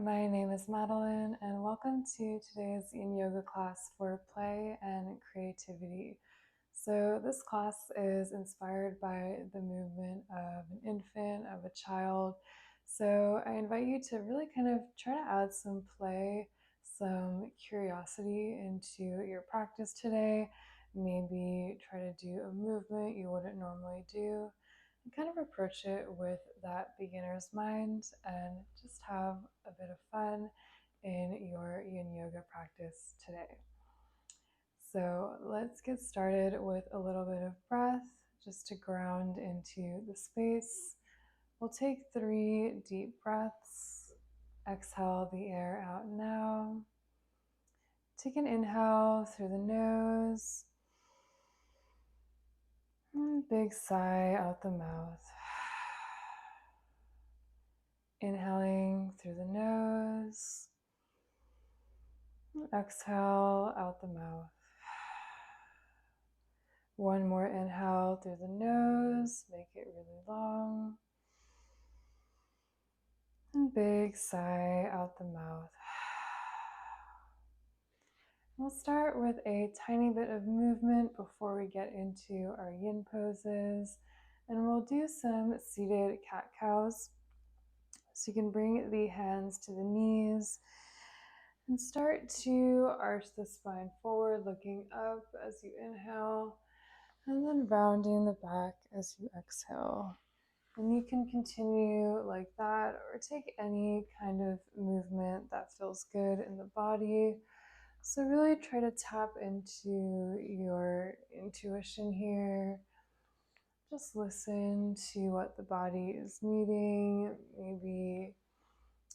My name is Madeline, and welcome to today's yin yoga class for play and creativity. So, this class is inspired by the movement of an infant, of a child. So, I invite you to really kind of try to add some play, some curiosity into your practice today. Maybe try to do a movement you wouldn't normally do, and kind of approach it with that beginner's mind and just have a bit of fun in your yin yoga practice today. So let's get started with a little bit of breath just to ground into the space. We'll take 3 deep breaths. Exhale the air out now. Take an inhale through the nose. And big sigh out the mouth. Inhaling through the nose. Exhale out the mouth. One more inhale through the nose. Make it really long. And big sigh out the mouth. We'll start with a tiny bit of movement before we get into our yin poses. And we'll do some seated cat-cows. So you can bring the hands to the knees and start to arch the spine forward, looking up as you inhale, and then rounding the back as you exhale. And you can continue like that, or take any kind of movement that feels good in the body. So really try to tap into your intuition here. Just listen to what the body is needing. Maybe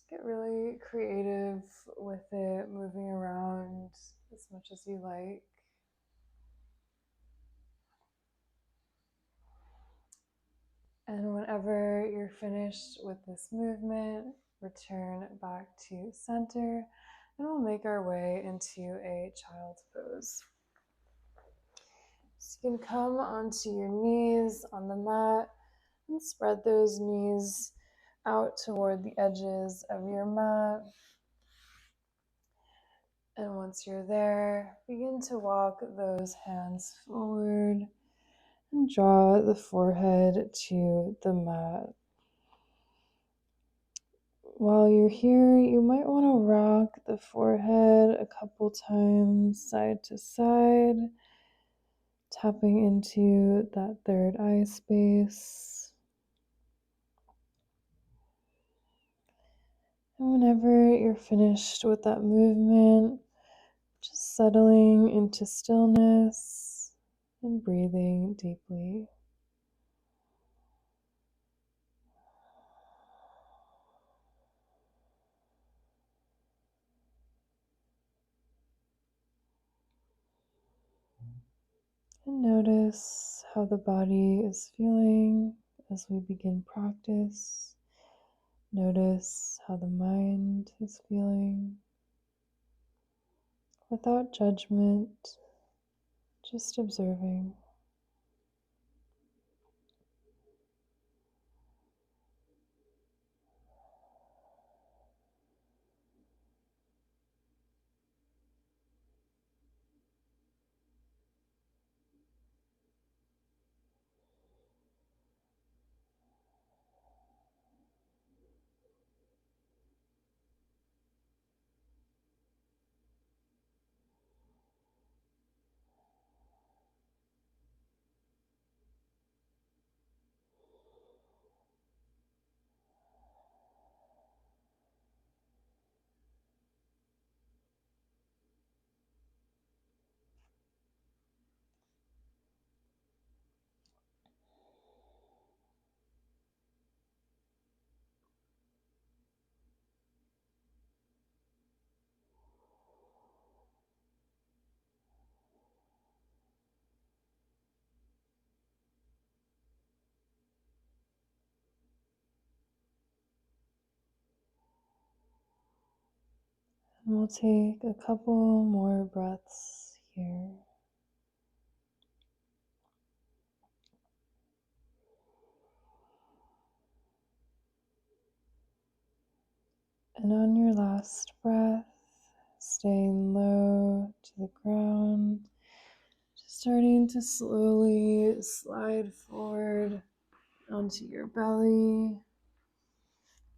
get really creative with it, moving around as much as you like. And whenever you're finished with this movement, return back to center, and we'll make our way into a child's pose. So you can come onto your knees on the mat and spread those knees out toward the edges of your mat. And once you're there, begin to walk those hands forward and draw the forehead to the mat. While you're here, you might want to rock the forehead a couple times side to side, tapping into that third eye space. And whenever you're finished with that movement, just settling into stillness and breathing deeply. And notice how the body is feeling as we begin practice. Notice how the mind is feeling without judgment, just observing. And we'll take a couple more breaths here. And on your last breath, staying low to the ground, just starting to slowly slide forward onto your belly.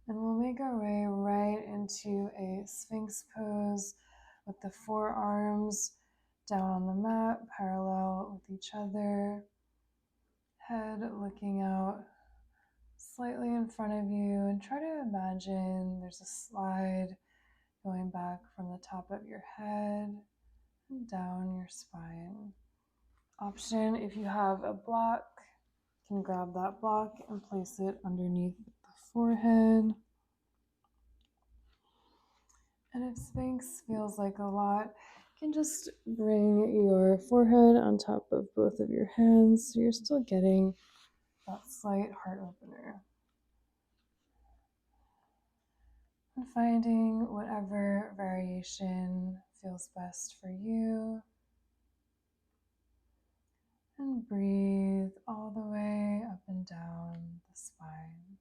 And we'll make our way right into a Sphinx pose with the forearms down on the mat, parallel with each other. Head looking out slightly in front of you, and try to imagine there's a slide going back from the top of your head and down your spine. Option, if you have a block, you can grab that block and place it underneath the forehead. And if Sphinx feels like a lot, you can just bring your forehead on top of both of your hands so you're still getting that slight heart opener. And finding whatever variation feels best for you. And breathe all the way up and down the spine.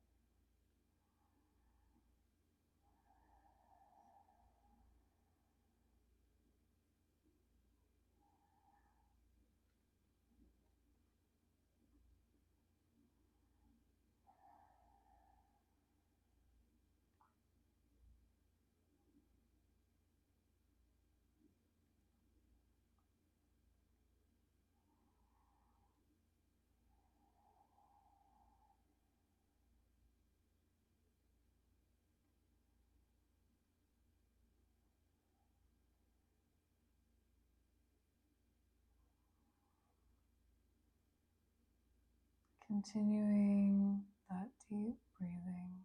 Continuing that deep breathing.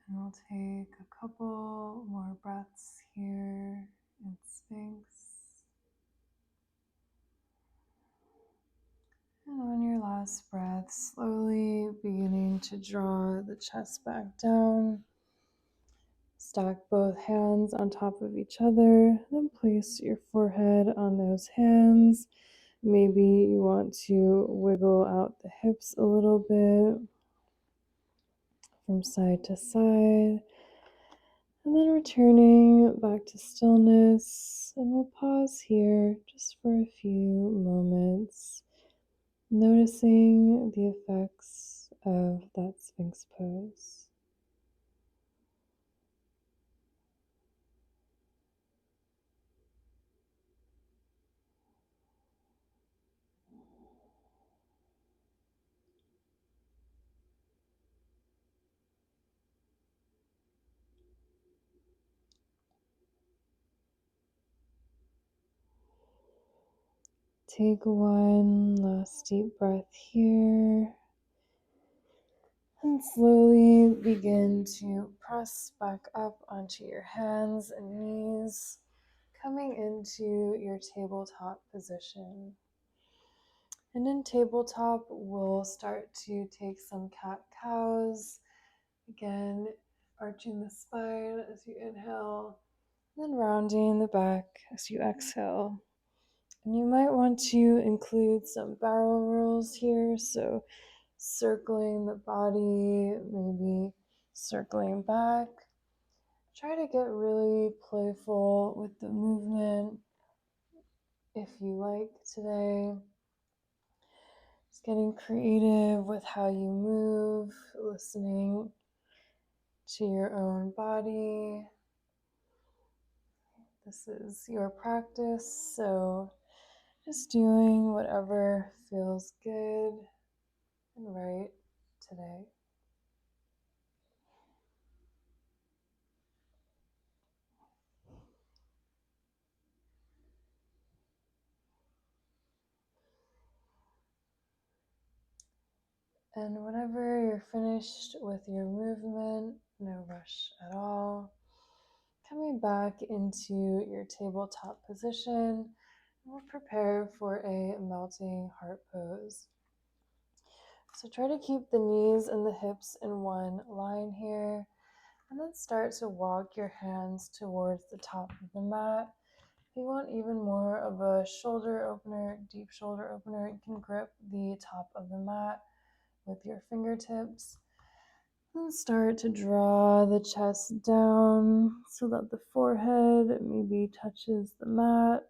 And we'll take a couple more breaths here in Sphinx. And on your last breath, slowly beginning to draw the chest back down. Stack both hands on top of each other, then place your forehead on those hands. Maybe you want to wiggle out the hips a little bit from side to side. And then returning back to stillness, and we'll pause here just for a few moments, noticing the effects of that Sphinx pose. Take one last deep breath here. And slowly begin to press back up onto your hands and knees, coming into your tabletop position. And in tabletop, we'll start to take some cat-cows. Again, arching the spine as you inhale, then rounding the back as you exhale. And you might want to include some barrel rolls here, so circling the body, maybe circling back. Try to get really playful with the movement if you like today. Just getting creative with how you move, listening to your own body. This is your practice, so just doing whatever feels good and right today. And whenever you're finished with your movement, no rush at all, coming back into your tabletop position, we'll prepare for a melting heart pose. So try to keep the knees and the hips in one line here, and then start to walk your hands towards the top of the mat. If you want even more of a shoulder opener, deep shoulder opener, you can grip the top of the mat with your fingertips. And start to draw the chest down so that the forehead maybe touches the mat.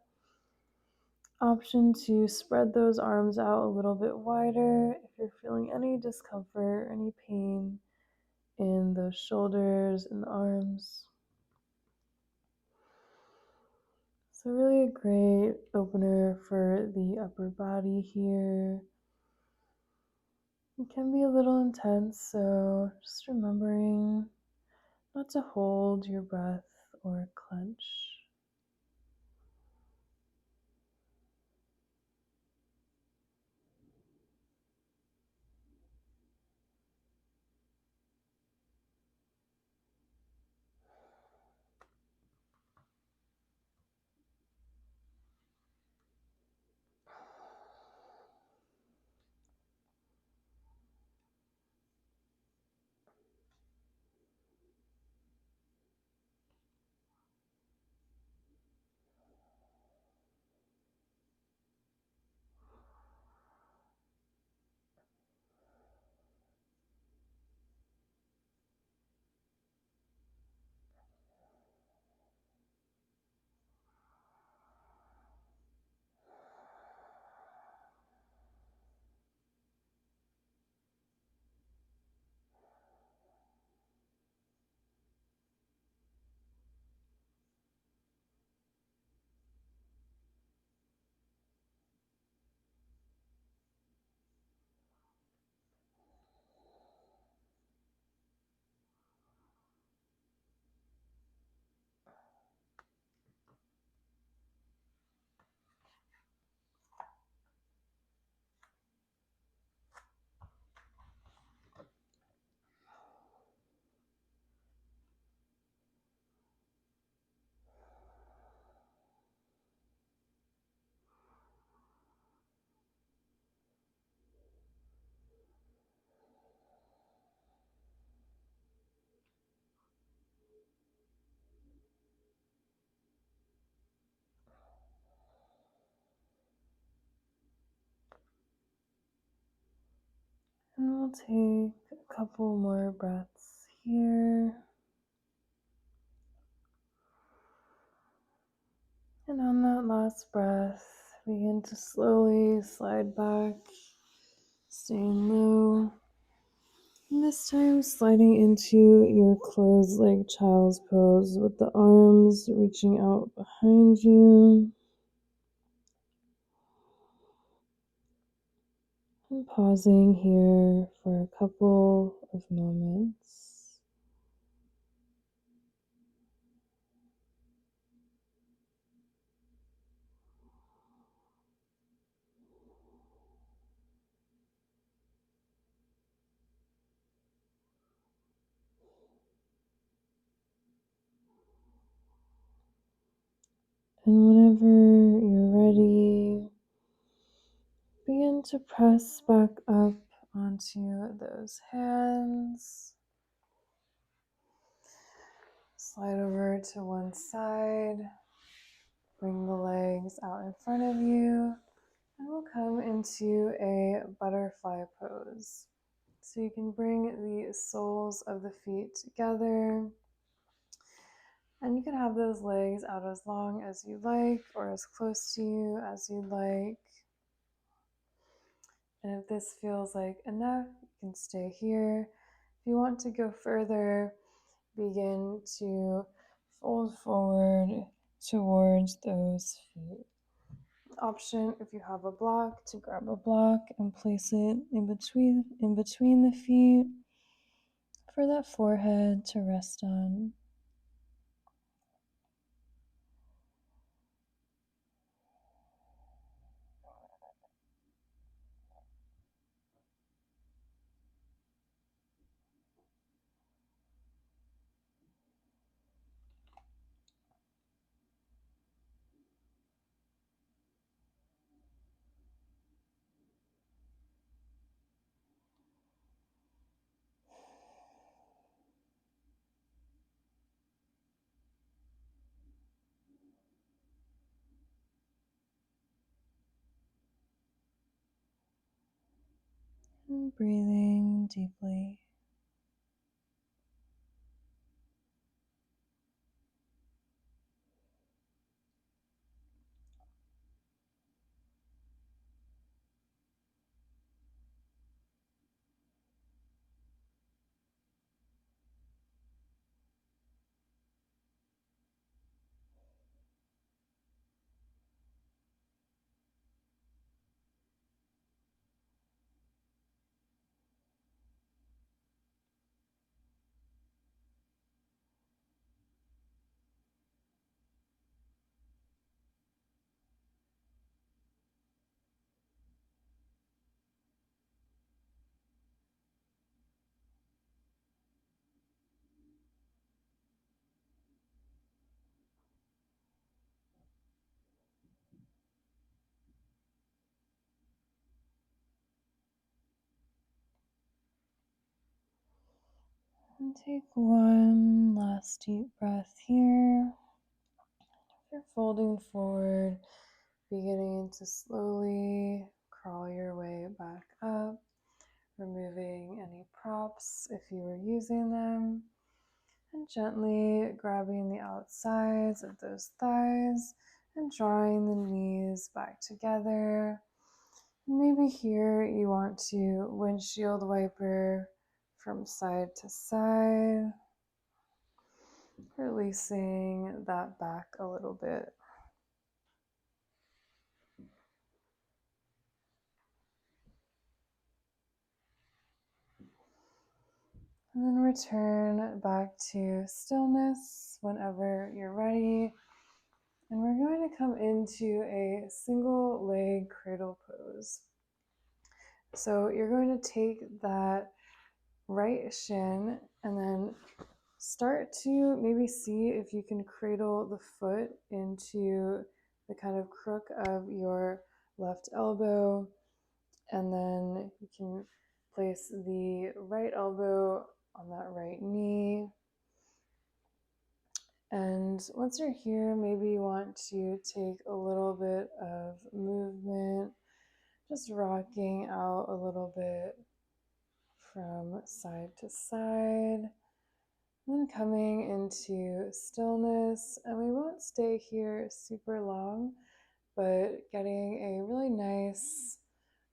Option to spread those arms out a little bit wider if you're feeling any discomfort, any pain in those shoulders and the arms. So really a great opener for the upper body here. It can be a little intense, so just remembering not to hold your breath or clench. And we'll take a couple more breaths here. And on that last breath, begin to slowly slide back, staying low. And this time, sliding into your closed leg child's pose with the arms reaching out behind you. And pausing here for a couple of moments. And whenever you're ready, begin to press back up onto those hands. Slide over to one side. Bring the legs out in front of you. And we'll come into a butterfly pose. So you can bring the soles of the feet together. And you can have those legs out as long as you like or as close to you as you like. And if this feels like enough, you can stay here. If you want to go further, begin to fold forward towards those feet. Option, if you have a block, to grab a block and place it in between the feet for that forehead to rest on. and breathing deeply. And take one last deep breath here. If you're folding forward, beginning to slowly crawl your way back up, removing any props if you were using them, and gently grabbing the outsides of those thighs and drawing the knees back together. Maybe here you want to windshield wiper from side to side, releasing that back a little bit. And then return back to stillness whenever you're ready. And we're going to come into a single leg cradle pose. So you're going to take that right shin and then start to maybe see if you can cradle the foot into the kind of crook of your left elbow, and then you can place the right elbow on that right knee. And once you're here, maybe you want to take a little bit of movement, just rocking out a little bit from side to side. Then coming into stillness, and we won't stay here super long, but getting a really nice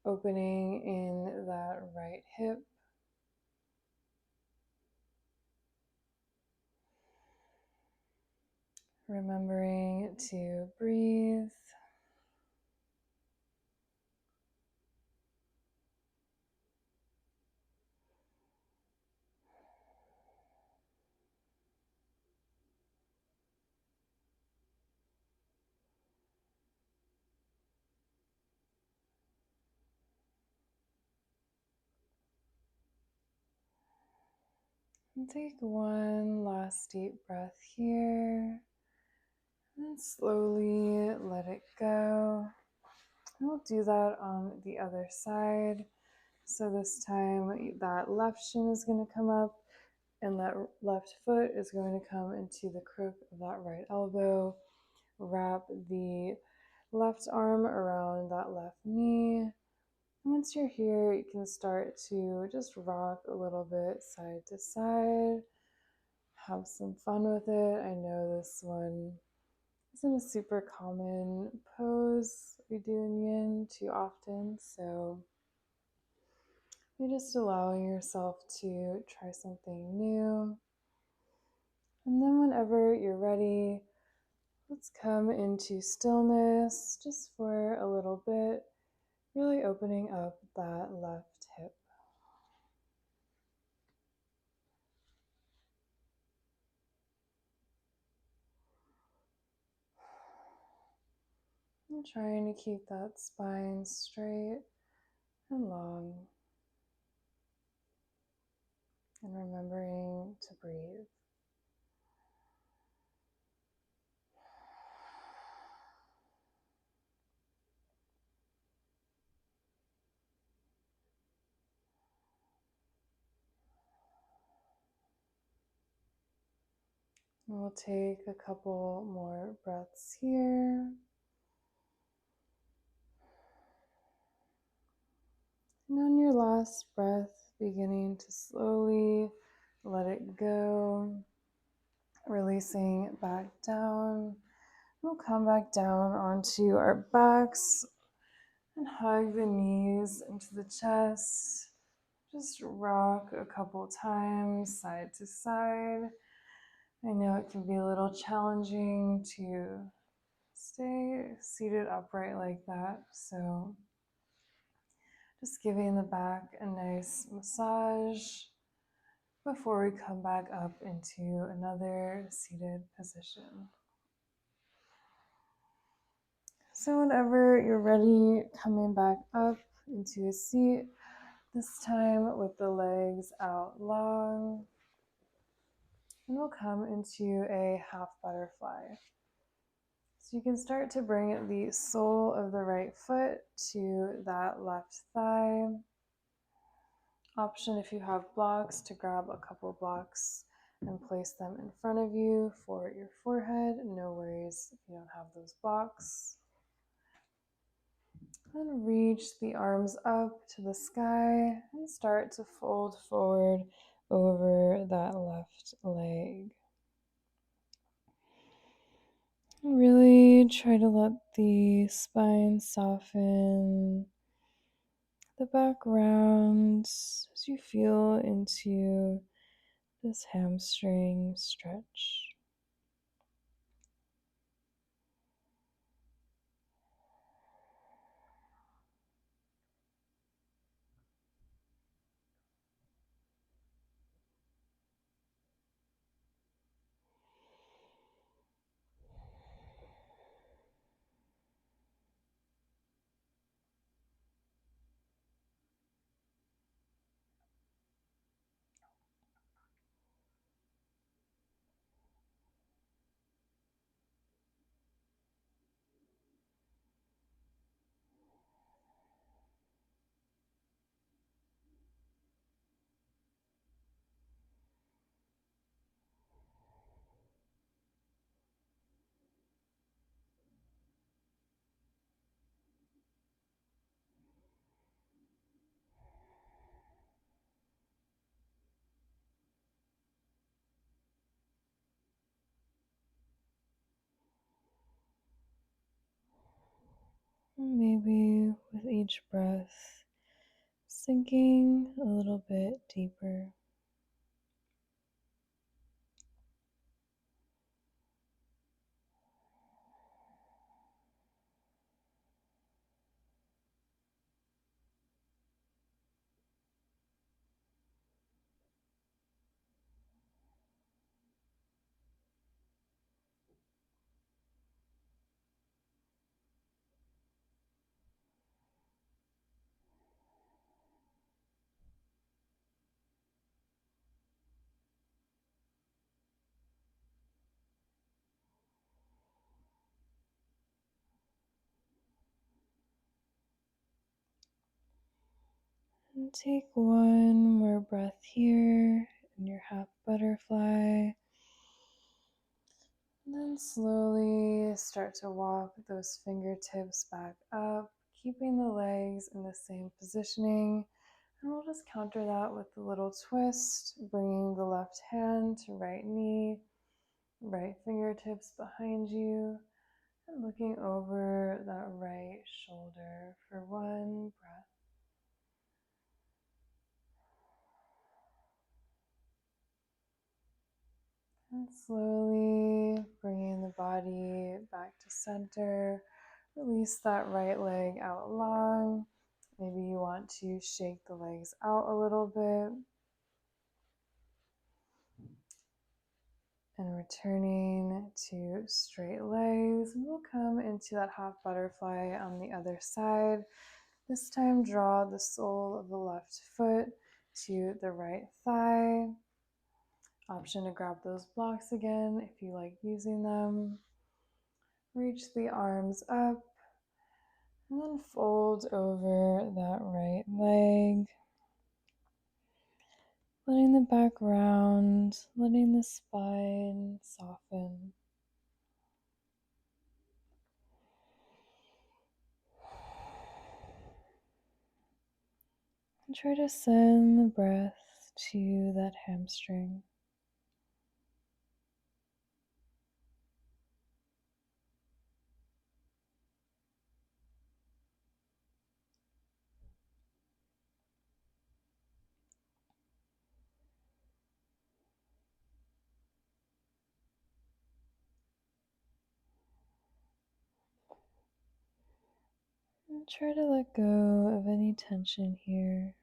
opening in that right hip. Remembering to breathe. And take one last deep breath here. And slowly let it go. And we'll do that on the other side. So this time that left shin is going to come up and that left foot is going to come into the crook of that right elbow. Wrap the left arm around that left knee. Once you're here, you can start to just rock a little bit side to side. Have some fun with it. I know this one isn't a super common pose we do in yin too often, so you're just allowing yourself to try something new. And then whenever you're ready, let's come into stillness just for a little bit, really opening up that left hip. And trying to keep that spine straight and long. And remembering to breathe. And we'll take a couple more breaths here. And on your last breath, beginning to slowly let it go, releasing it back down. We'll come back down onto our backs and hug the knees into the chest. Just rock a couple times side to side. I know it can be a little challenging to stay seated upright like that, so just giving the back a nice massage before we come back up into another seated position. So whenever you're ready, coming back up into a seat, this time with the legs out long, and we'll come into a half butterfly. So you can start to bring the sole of the right foot to that left thigh. Option, if you have blocks, to grab a couple blocks and place them in front of you for your forehead. No worries if you don't have those blocks. Then reach the arms up to the sky and start to fold forward over that left leg. Really try to let the spine soften, the background as you feel into this hamstring stretch. Maybe with each breath, sinking a little bit deeper. And take one more breath here in your half butterfly. And then slowly start to walk those fingertips back up, keeping the legs in the same positioning. And we'll just counter that with a little twist, bringing the left hand to right knee, right fingertips behind you, and looking over that right shoulder for one breath. And slowly bringing the body back to center. Release that right leg out long. Maybe you want to shake the legs out a little bit. And returning to straight legs. And we'll come into that half butterfly on the other side. This time, draw the sole of the left foot to the right thigh. Option to grab those blocks again if you like using them. Reach the arms up and then fold over that right leg. Letting the back round, letting the spine soften. And try to send the breath to that hamstring. And try to let go of any tension here.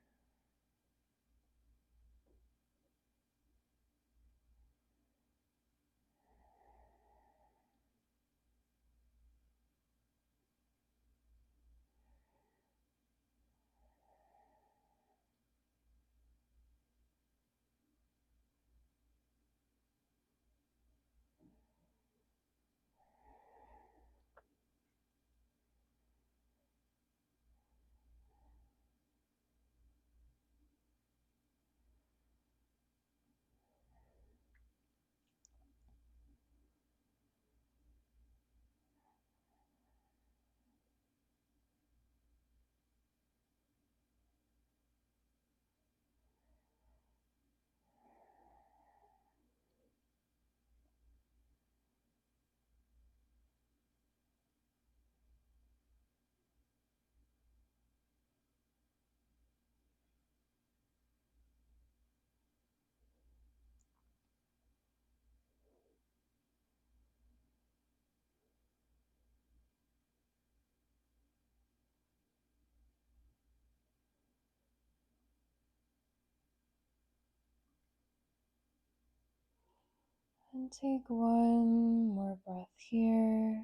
And take one more breath here.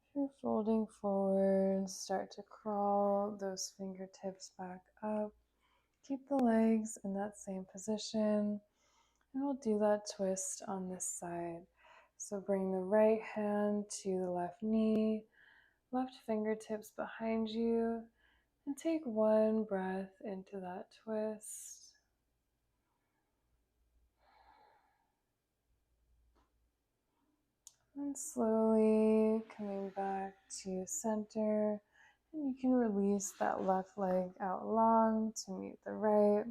If you're folding forward, start to crawl those fingertips back up. Keep the legs in that same position. And we'll do that twist on this side. So bring the right hand to the left knee, left fingertips behind you, and take one breath into that twist. And slowly coming back to center. And you can release that left leg out long to meet the right.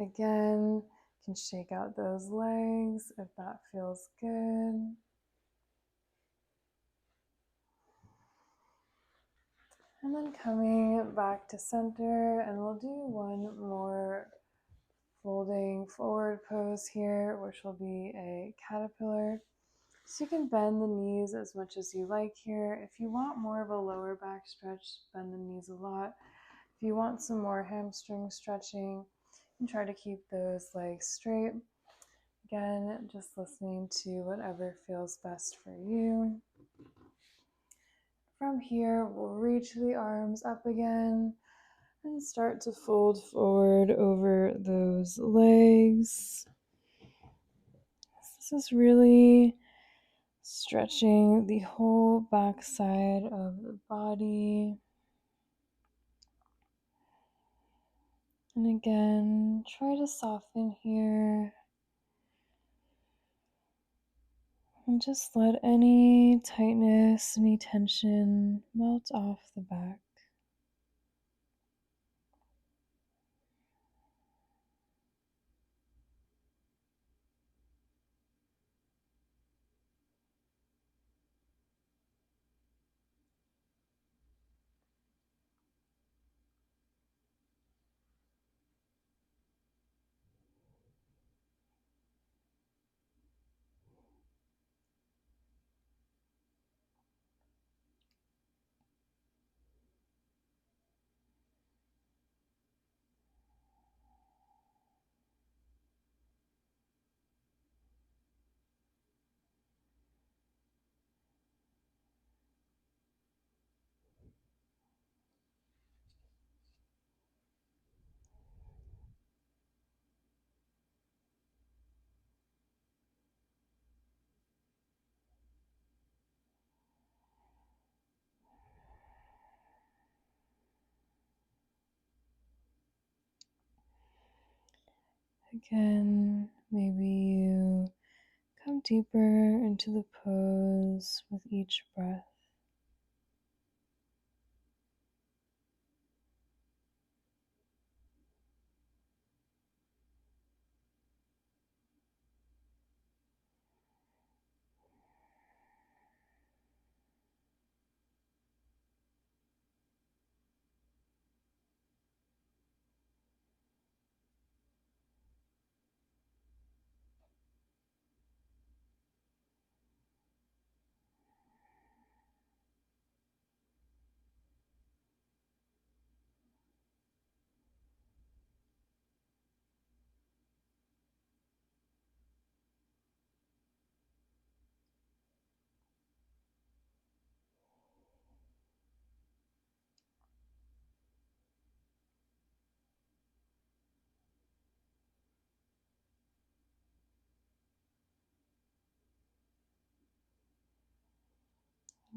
Again, you can shake out those legs if that feels good. And then coming back to center, and we'll do one more folding forward pose here, which will be a caterpillar. So you can bend the knees as much as you like here. If you want more of a lower back stretch, bend the knees a lot. If you want some more hamstring stretching, you can try to keep those legs straight. Again, just listening to whatever feels best for you. From here, we'll reach the arms up again and start to fold forward over those legs. This is really stretching the whole back side of the body. And again, try to soften here. And just let any tightness, any tension melt off the back. Again, maybe you come deeper into the pose with each breath.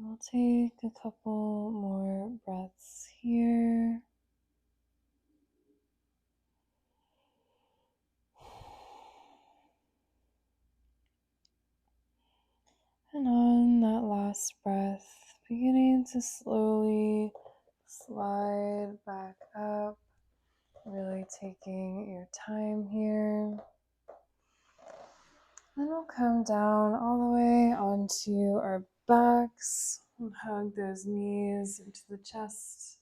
We'll take a couple more breaths here. And on that last breath, beginning to slowly slide back up, really taking your time here. Then we'll come down all the way onto our backs and hug those knees into the chest.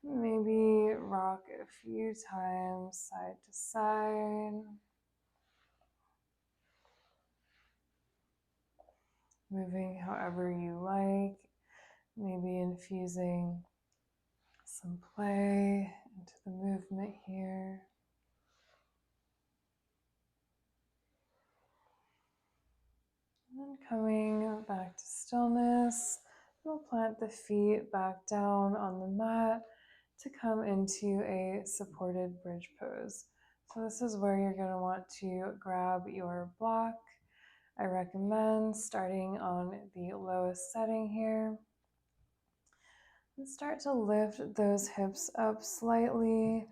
Maybe rock a few times side to side. Moving however you like, maybe infusing some play into the movement here. And then coming back to stillness, we'll plant the feet back down on the mat to come into a supported bridge pose. So this is where you're going to want to grab your block. I recommend starting on the lowest setting here. And start to lift those hips up slightly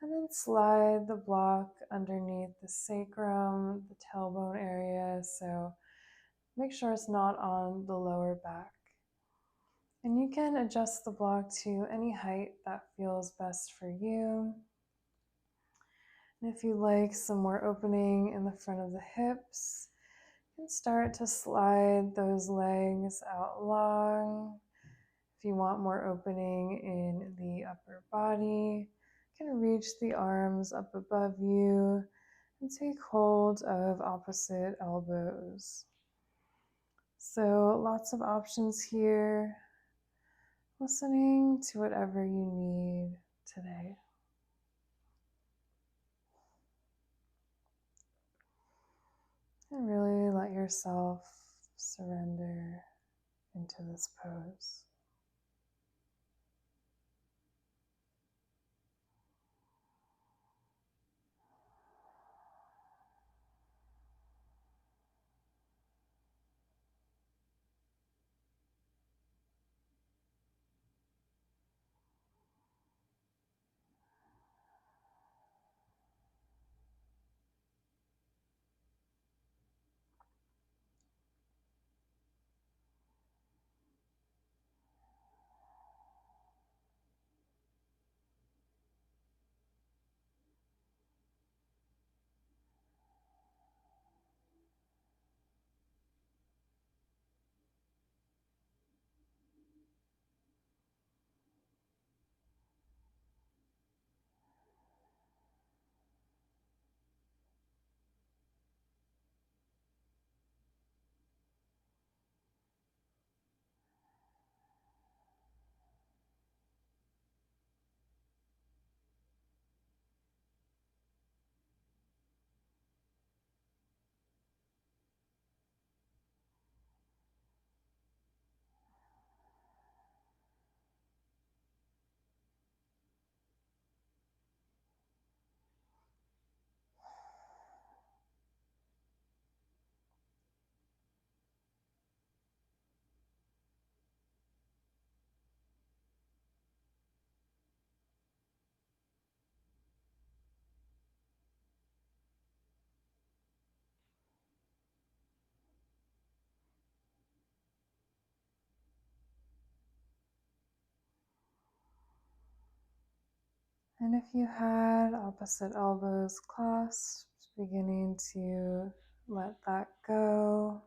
and then slide the block underneath the sacrum, the tailbone area. So make sure it's not on the lower back. And you can adjust the block to any height that feels best for you. And if you like some more opening in the front of the hips, you can start to slide those legs out long. If you want more opening in the upper body, you can reach the arms up above you and take hold of opposite elbows. So lots of options here, listening to whatever you need today. And really let yourself surrender into this pose. And if you had opposite elbows clasped, beginning to let that go.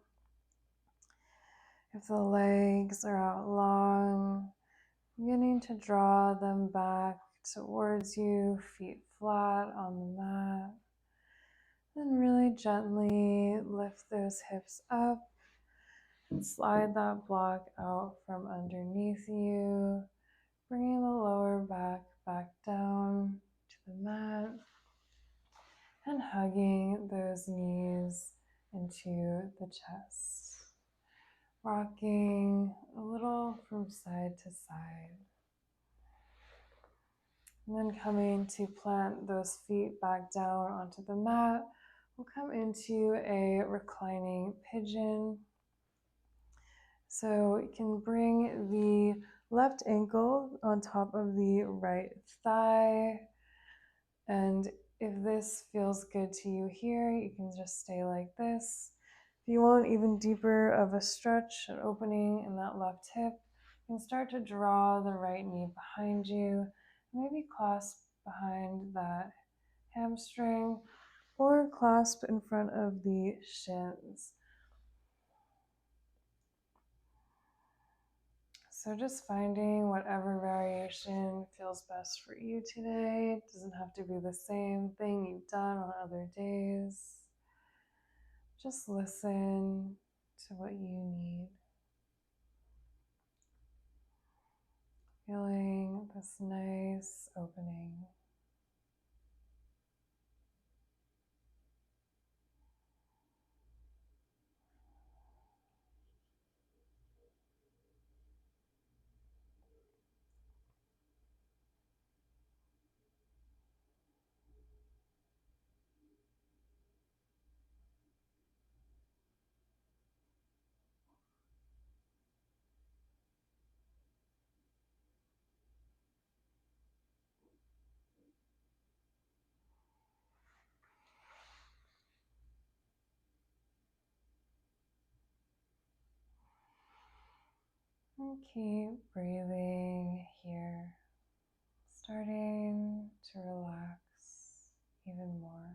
If the legs are out long, beginning to draw them back towards you, feet flat on the mat. Then really gently lift those hips up and slide that block out from underneath you, bringing the lower back down to the mat and hugging those knees into the chest, rocking a little from side to side. And then coming to plant those feet back down onto the mat, we'll come into a reclining pigeon. So you can bring the left ankle on top of the right thigh. And if this feels good to you here, you can just stay like this. If you want even deeper of a stretch, an opening in that left hip, you can start to draw the right knee behind you, maybe clasp behind that hamstring or clasp in front of the shins. So just finding whatever variation feels best for you today. It doesn't have to be the same thing you've done on other days. Just listen to what you need. Feeling this nice opening. And keep breathing here, starting to relax even more.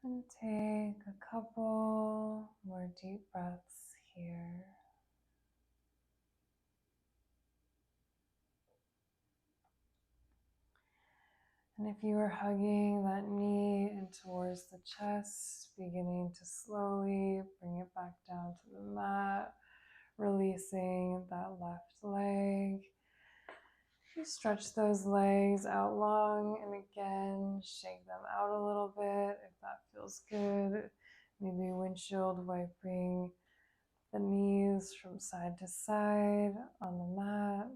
And take a couple more deep breaths here. And if you are hugging that knee in towards the chest, beginning to slowly bring it back down to the mat, releasing that left leg. You stretch those legs out long and again, shake them out a little bit if that feels good. Maybe windshield wiping the knees from side to side on the mat.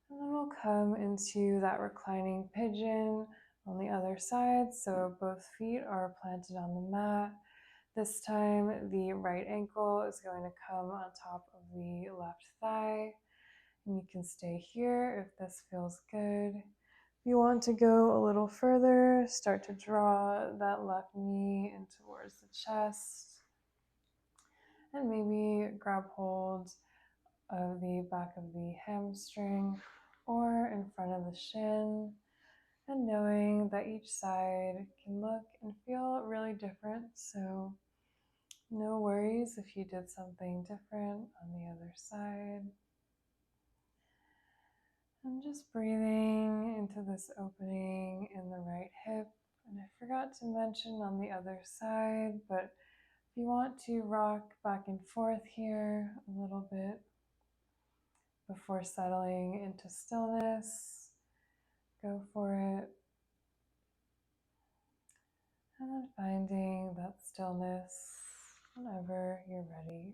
And then we'll come into that reclining pigeon on the other side. So both feet are planted on the mat. This time the right ankle is going to come on top of the left thigh. And you can stay here if this feels good. If you want to go a little further, start to draw that left knee in towards the chest. And maybe grab hold of the back of the hamstring or in front of the shin, and knowing that each side can look and feel really different. So no worries if you did something different on the other side. And just breathing into this opening in the right hip. And I forgot to mention on the other side, but if you want to rock back and forth here a little bit before settling into stillness, go for it. And then finding that stillness whenever you're ready.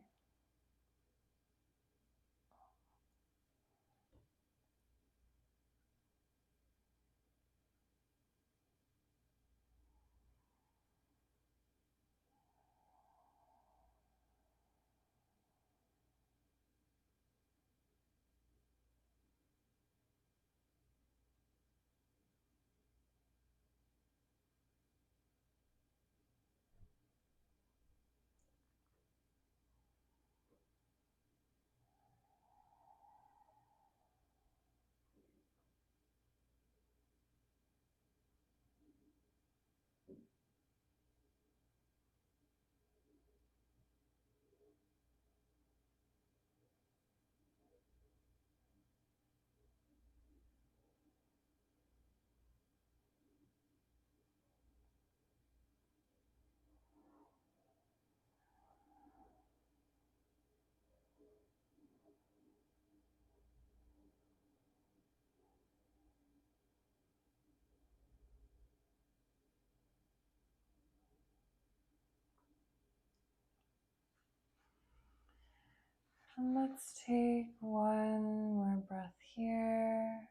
And let's take one more breath here.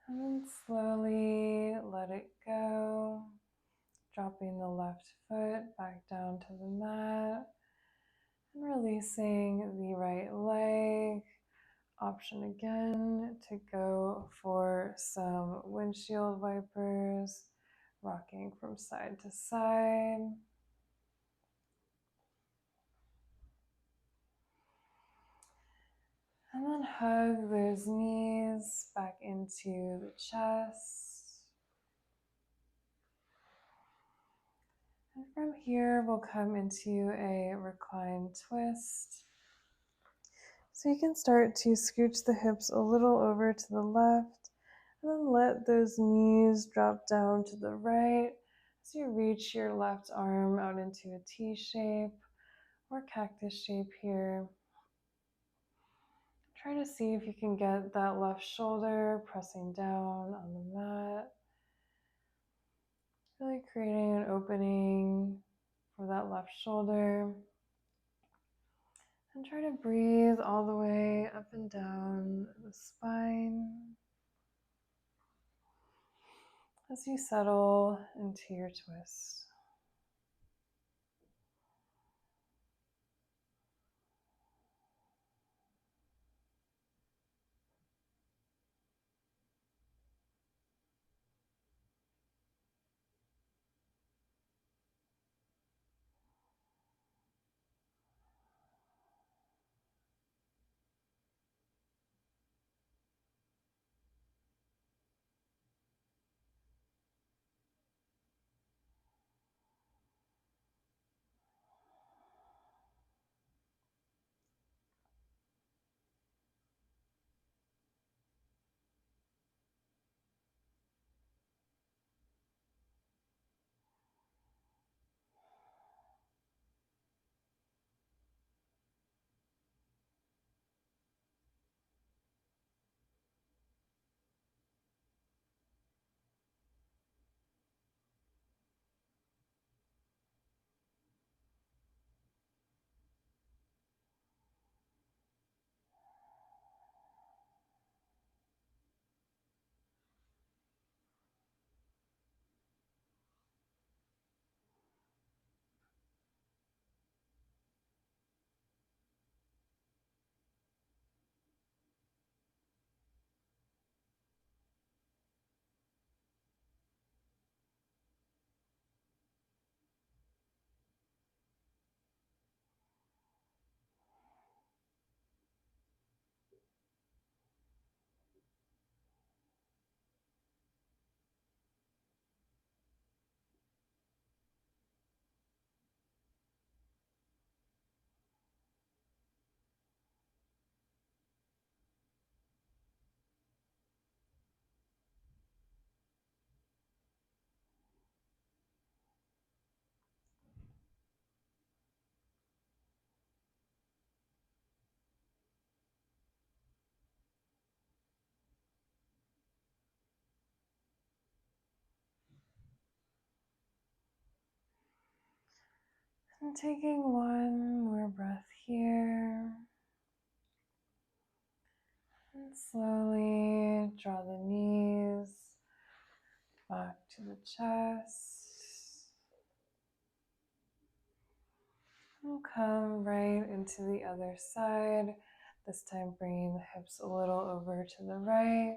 And then slowly let it go, dropping the left foot back down to the mat and releasing the right leg. Option again to go for some windshield wipers, rocking from side to side. And then hug those knees back into the chest. And from here, we'll come into a reclined twist. So you can start to scooch the hips a little over to the left, and then let those knees drop down to the right as you reach your left arm out into a T shape or cactus shape here. Try to see if you can get that left shoulder pressing down on the mat, really creating an opening for that left shoulder. And try to breathe all the way up and down the spine as you settle into your twist. And taking one more breath here. And slowly draw the knees back to the chest. We'll come right into the other side, this time bringing the hips a little over to the right,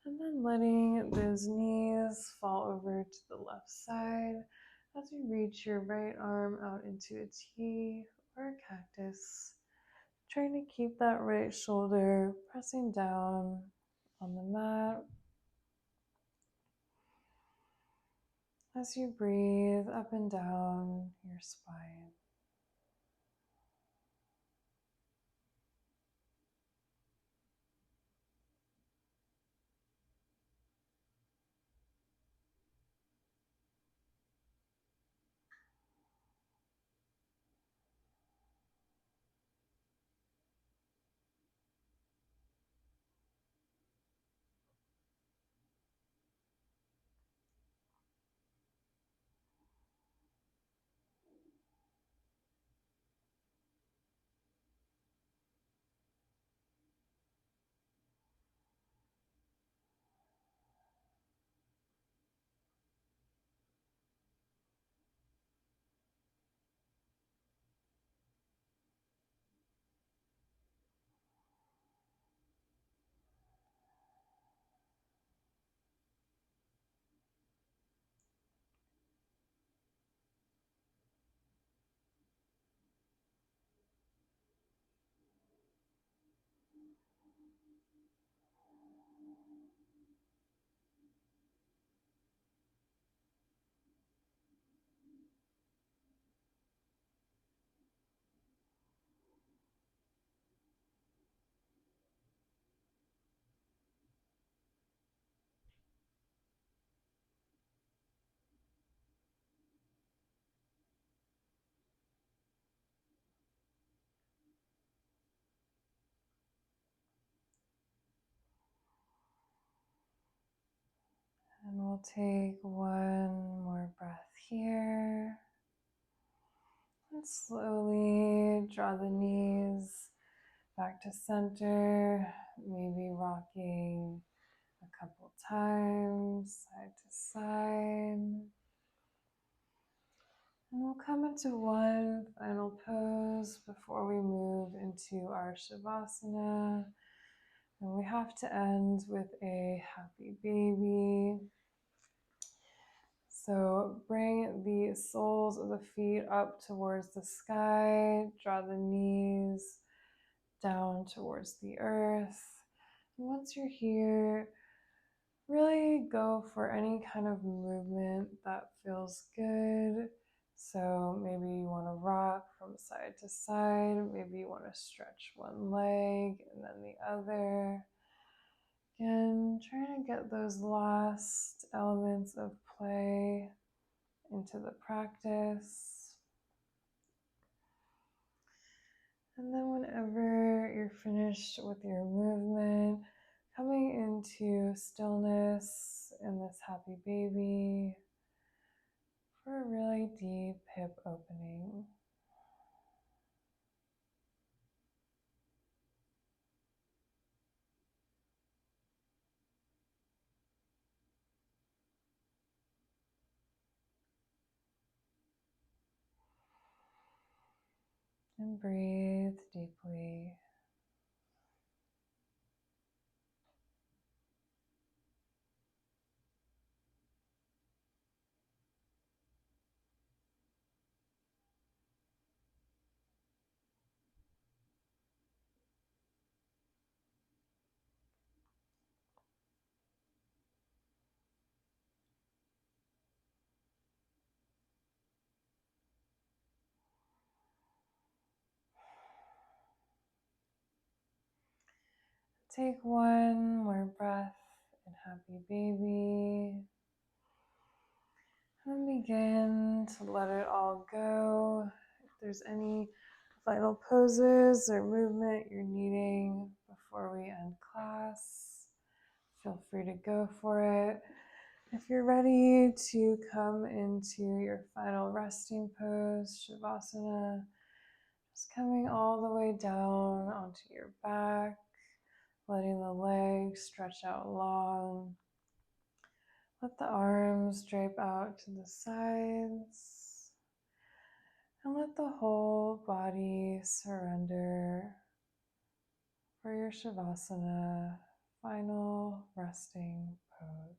and then letting those knees fall over to the left side as you reach your right arm out into a T or a cactus. Trying to keep that right shoulder pressing down on the mat as you breathe up and down your spine. And we'll take one more breath here. And slowly draw the knees back to center, maybe rocking a couple times, side to side. And we'll come into one final pose before we move into our Shavasana. And we have to end with a happy baby. So bring the soles of the feet up towards the sky, draw the knees down towards the earth. And once you're here, really go for any kind of movement that feels good. So maybe you want to rock from side to side, maybe you want to stretch one leg and then the other. Again, trying to get those last elements of play into the practice. And then whenever you're finished with your movement, coming into stillness in this happy baby for a really deep hip opening. And breathe deeply. Take one more breath in happy baby. And begin to let it all go. If there's any final poses or movement you're needing before we end class, feel free to go for it. If you're ready to come into your final resting pose, Shavasana, just coming all the way down onto your back, letting the legs stretch out long. Let the arms drape out to the sides. And let the whole body surrender for your Shavasana final resting pose.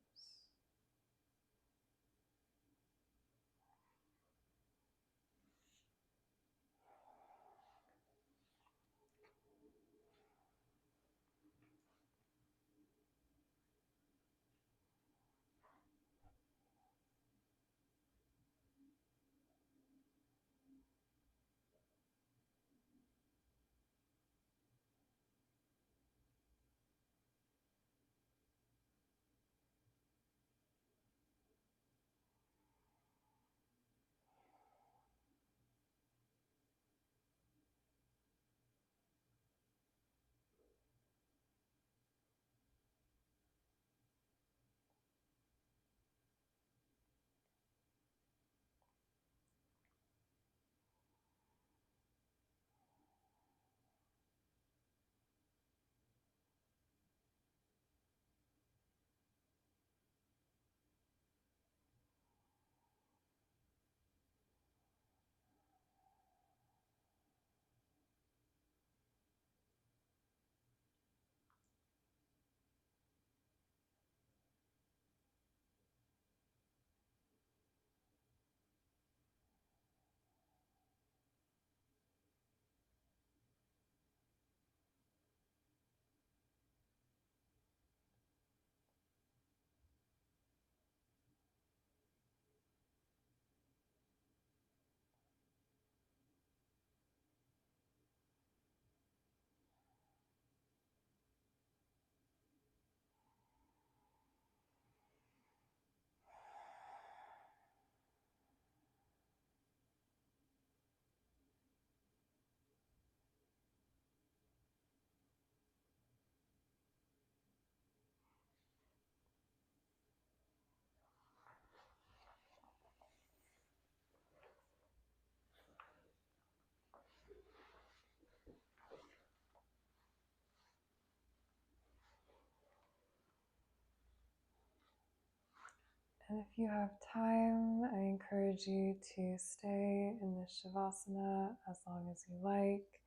And if you have time, I encourage you to stay in this Shavasana as long as you like.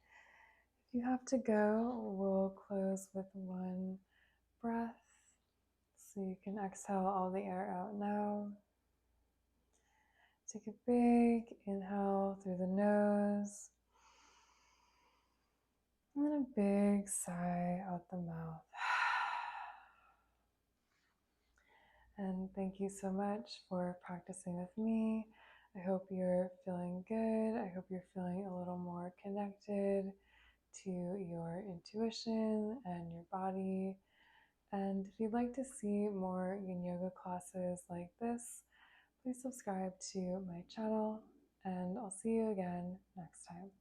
If you have to go, we'll close with one breath. So you can exhale all the air out now. Take a big inhale through the nose. And then a big sigh out the mouth. And thank you so much for practicing with me. I hope you're feeling good. I hope you're feeling a little more connected to your intuition and your body. And if you'd like to see more yin yoga classes like this, please subscribe to my channel, and I'll see you again next time.